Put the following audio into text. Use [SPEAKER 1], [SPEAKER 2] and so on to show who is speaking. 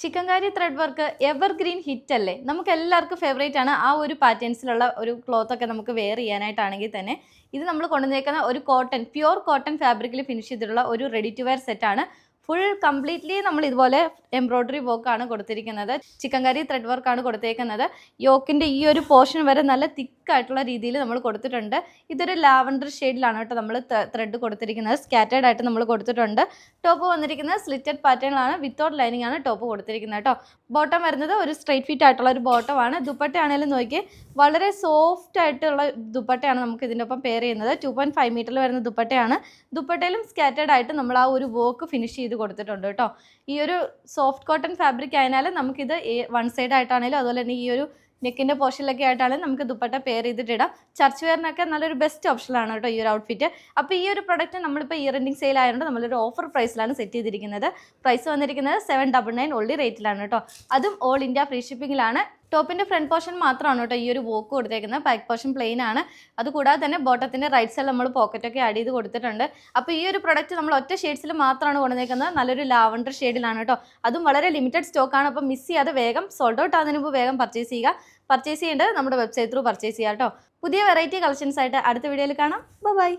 [SPEAKER 1] Chikankari thread work evergreen hit അല്ലേ? നമുക്ക് എല്ലാവർക്കും ഫേവറേറ്റ് ആണ് ആ ഒരു പാറ്റേൺസിലുള്ള ഒരു ക്ലോത്ത് ഒക്കെ നമുക്ക് വെയർ ചെയ്യാനായിട്ടാണെങ്കിൽ തന്നെ. ഇത് നമ്മൾ കൊണ്ടുവന്നേക്കുന്ന ഒരു പ്യുവർ കോട്ടൺ ഫാബ്രിക്കിൽ ഫിനിഷ് ചെയ്തിട്ടുള്ള ഒരു റെഡി ടു വെയർ സെറ്റാണ്. ഫുൾ കംപ്ലീറ്റ്ലി നമ്മൾ ഇതുപോലെ എംബ്രോയ്ഡറി വർക്കാണ് കൊടുത്തിരിക്കുന്നത്. ചിക്കൻകാരി ത്രെഡ് വർക്കാണ് കൊടുത്തേക്കുന്നത്. യോക്കിൻ്റെ ഈ ഒരു പോർഷൻ വരെ നല്ല തിക്കായിട്ടുള്ള രീതിയിൽ നമ്മൾ കൊടുത്തിട്ടുണ്ട്. ഇതൊരു ലാവൻഡർ ഷെയ്ഡിലാണ് കേട്ടോ നമ്മൾ ത്രെഡ് കൊടുത്തിരിക്കുന്നത്. സ്കാറ്റേഡ് ആയിട്ട് നമ്മൾ കൊടുത്തിട്ടുണ്ട്. ടോപ്പ് വന്നിരിക്കുന്നത് സ്ലിറ്റഡ് പാറ്റേണിലാണ്, വിത്തൗട്ട് ലൈനിങ് ആണ് ടോപ്പ് കൊടുത്തിരിക്കുന്നത് കേട്ടോ. ബോട്ടം വരുന്നത് ഒരു സ്ട്രൈറ്റ് ഫിറ്റ് ആയിട്ടുള്ള ഒരു ബോട്ടമാണ്. ദുപ്പട്ടയാണെങ്കിലും നോക്കി വളരെ സോഫ്റ്റ് ആയിട്ടുള്ള ദുപ്പട്ടയാണ് നമുക്ക് ഇതിൻ്റെ ഒപ്പം പെയർ ചെയ്യുന്നത്. 2.5 മീറ്ററിൽ വരുന്ന ദുപ്പട്ടയാണ്. ദുപ്പട്ടയിലും സ്കാറ്റേഡ് ആയിട്ട് നമ്മൾ ആ ഒരു വർക്ക് ഫിനിഷ് ചെയ്ത് കൊടുത്തിട്ടുണ്ട് കേട്ടോ. ഈ ഒരു സോഫ്റ്റ് കോട്ടൺ ഫാബ്രിക് ആയാലും നമുക്കിത് വൺ സൈഡ് ആയിട്ടാണെങ്കിലും അതുപോലെ തന്നെ ഈ ഒരു നെക്കിൻ്റെ പോർഷനിലൊക്കെ ആയിട്ടാണെങ്കിലും നമുക്ക് ദുപ്പട്ട പെയർ ചെയ്തിട്ടിടാം. ചർച്ച് വെയറിനൊക്കെ നല്ലൊരു ബെസ്റ്റ് ഓപ്ഷനാണ് കേട്ടോ ഈ ഒരു ഔട്ട്ഫിറ്റ്. അപ്പോൾ ഈ ഒരു പ്രൊഡക്റ്റ് നമ്മളിപ്പോൾ ഇയർ എൻഡിങ് സെയിൽ ആയതുകൊണ്ട് നമ്മളൊരു ഓഫർ പ്രൈസിലാണ് സെറ്റ് ചെയ്തിരിക്കുന്നത്. പ്രൈസ് വന്നിരിക്കുന്നത് 799 ഓൺലി റേറ്റിലാണ് കേട്ടോ. അതും ഓൾ ഇന്ത്യ ഫ്രീ ഷിപ്പിങ്ങിലാണ്. ടോപ്പിൻ്റെ ഫ്രണ്ട് പോർഷൻ മാത്രമാണ് കേട്ടോ ഈ ഒരു വോക്ക് കൊടുത്തേക്കുന്നത്. ബാക്ക് പോർഷൻ പ്ലെയിൻ ആണ്. അതുകൂടാതെ തന്നെ ബോട്ടത്തിൻ്റെ റൈറ്റ് സൈഡിൽ നമ്മൾ പോക്കറ്റൊക്കെ ആഡ് ചെയ്ത് കൊടുത്തിട്ടുണ്ട്. അപ്പോൾ ഈ ഒരു പ്രൊഡക്റ്റ് നമ്മൾ ഒറ്റ ഷെയ്ഡ്സിൽ മാത്രമാണ് കൊണ്ടുവന്നേക്കുന്നത്. നല്ലൊരു ലാവൻഡർ ഷെയ്ഡിലാണ് കേട്ടോ. അതും വളരെ ലിമിറ്റഡ് സ്റ്റോക്കാണ്. അപ്പോൾ മിസ് ചെയ്യാതെ വേഗം സോൾഡ് ഔട്ട് ആകുന്നതിന് മുമ്പ് വേഗം പർച്ചേസ് ചെയ്യുക. പർച്ചേസ് ചെയ്യേണ്ടത് നമ്മുടെ വെബ്സൈറ്റ് ത്രൂ പർച്ചേസ് ചെയ്യുക കേട്ടോ. പുതിയ വെറൈറ്റി കളക്ഷൻസ് ആയിട്ട് അടുത്ത വീഡിയോയിൽ കാണാം. ബൈ.